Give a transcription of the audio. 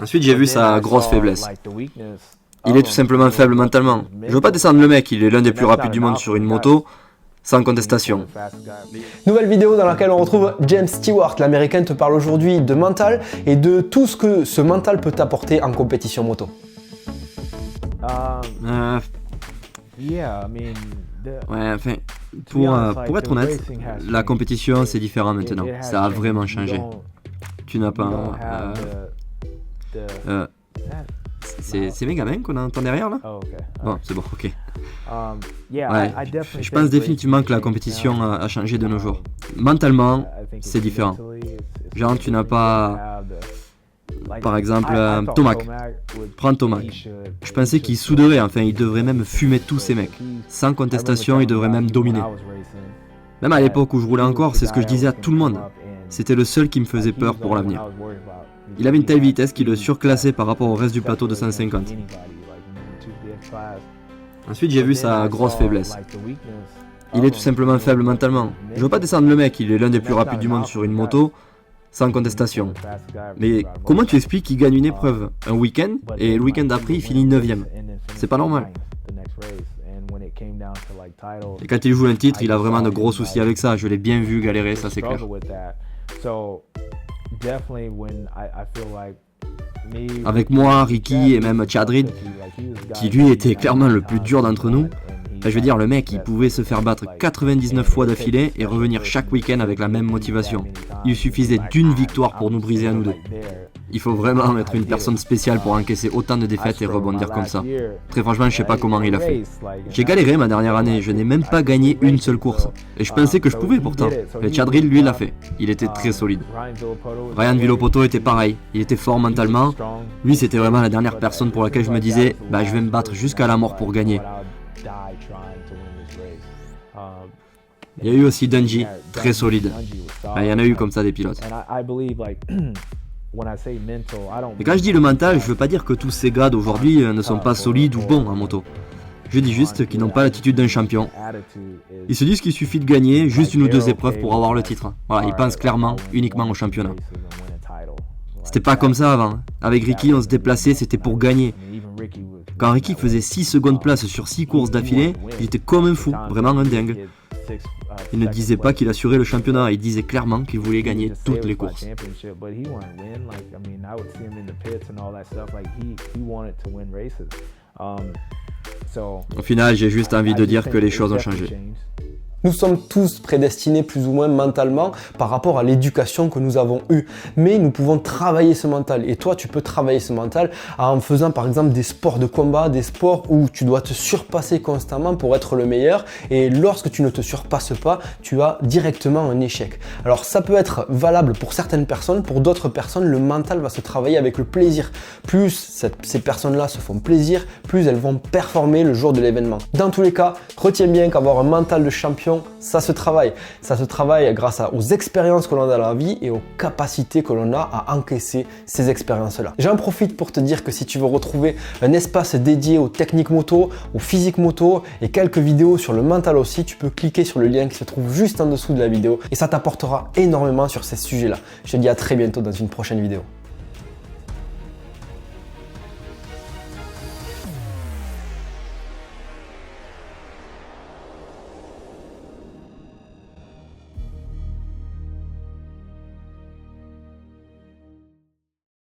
Ensuite, j'ai vu sa grosse faiblesse. Il est tout simplement faible mentalement. Je veux pas descendre le mec, il est l'un des plus rapides du monde sur une moto, sans contestation. Nouvelle vidéo dans laquelle on retrouve James Stewart. L'américain te parle aujourd'hui de mental et de tout ce que ce mental peut t'apporter en compétition moto. Ouais, enfin, pour être honnête, la compétition c'est différent maintenant. Ça a vraiment changé. Tu n'as pas... c'est Megaman qu'on entend derrière là? Bon, c'est bon, ok. Ouais, je pense définitivement que la compétition a changé de nos jours. Mentalement, c'est différent. Genre, tu n'as pas... Par exemple, Tomac. Prends Tomac. Je pensais qu'il souderait, enfin, il devrait même fumer tous ces mecs. Sans contestation, il devrait même dominer. Même à l'époque où je roulais encore, c'est ce que je disais à tout le monde. C'était le seul qui me faisait peur pour l'avenir. Il avait une telle vitesse qu'il le surclassait par rapport au reste du plateau de 150. Ensuite, j'ai vu sa grosse faiblesse. Il est tout simplement faible mentalement. Je veux pas descendre le mec, il est l'un des plus rapides du monde sur une moto, sans contestation. Mais comment tu expliques qu'il gagne une épreuve un week-end et le week-end d'après il finit 9ème? C'est pas normal. Et quand il joue un titre, il a vraiment de gros soucis avec ça. Je l'ai bien vu galérer, ça c'est clair. Avec moi, Ricky et même Chadrid, qui lui était clairement le plus dur d'entre nous, je veux dire, le mec, il pouvait se faire battre 99 fois d'affilée et revenir chaque week-end avec la même motivation. Il suffisait d'une victoire pour nous briser à nous deux. Il faut vraiment être une personne spéciale pour encaisser autant de défaites et rebondir comme ça. Très franchement, je sais pas comment il a fait. J'ai galéré ma dernière année, je n'ai même pas gagné une seule course. Et je pensais que je pouvais pourtant. Mais Chadrid, lui, l'a fait. Il était très solide. Ryan Villopoto était pareil. Il était fort mentalement. Lui, c'était vraiment la dernière personne pour laquelle je me disais, bah je vais me battre jusqu'à la mort pour gagner. Il y a eu aussi Dungey, très solide. Il y en a eu comme ça des pilotes. Mais quand je dis le mental, je veux pas dire que tous ces gars d'aujourd'hui ne sont pas solides ou bons en moto. Je dis juste qu'ils n'ont pas l'attitude d'un champion. Ils se disent qu'il suffit de gagner juste une ou deux épreuves pour avoir le titre. Voilà, ils pensent clairement uniquement au championnat. C'était pas comme ça avant. Avec Ricky, on se déplaçait, c'était pour gagner. Quand Ricky faisait 6 secondes place sur 6 courses d'affilée, il était comme un fou, vraiment un dingue. Il ne disait pas qu'il assurait le championnat, il disait clairement qu'il voulait gagner toutes les courses. Au final, j'ai juste envie de dire que les choses ont changé. Nous sommes tous prédestinés plus ou moins mentalement par rapport à l'éducation que nous avons eue. Mais nous pouvons travailler ce mental. Et toi, tu peux travailler ce mental en faisant par exemple des sports de combat, des sports où tu dois te surpasser constamment pour être le meilleur. Et lorsque tu ne te surpasses pas, tu as directement un échec. Alors ça peut être valable pour certaines personnes, pour d'autres personnes, le mental va se travailler avec le plaisir. Plus ces personnes-là se font plaisir, plus elles vont performer le jour de l'événement. Dans tous les cas, retiens bien qu'avoir un mental de champion, ça se travaille. Ça se travaille grâce aux expériences que l'on a dans la vie et aux capacités que l'on a à encaisser ces expériences-là. J'en profite pour te dire que si tu veux retrouver un espace dédié aux techniques moto, aux physiques moto et quelques vidéos sur le mental aussi, tu peux cliquer sur le lien qui se trouve juste en dessous de la vidéo et ça t'apportera énormément sur ces sujets-là. Je te dis à très bientôt dans une prochaine vidéo.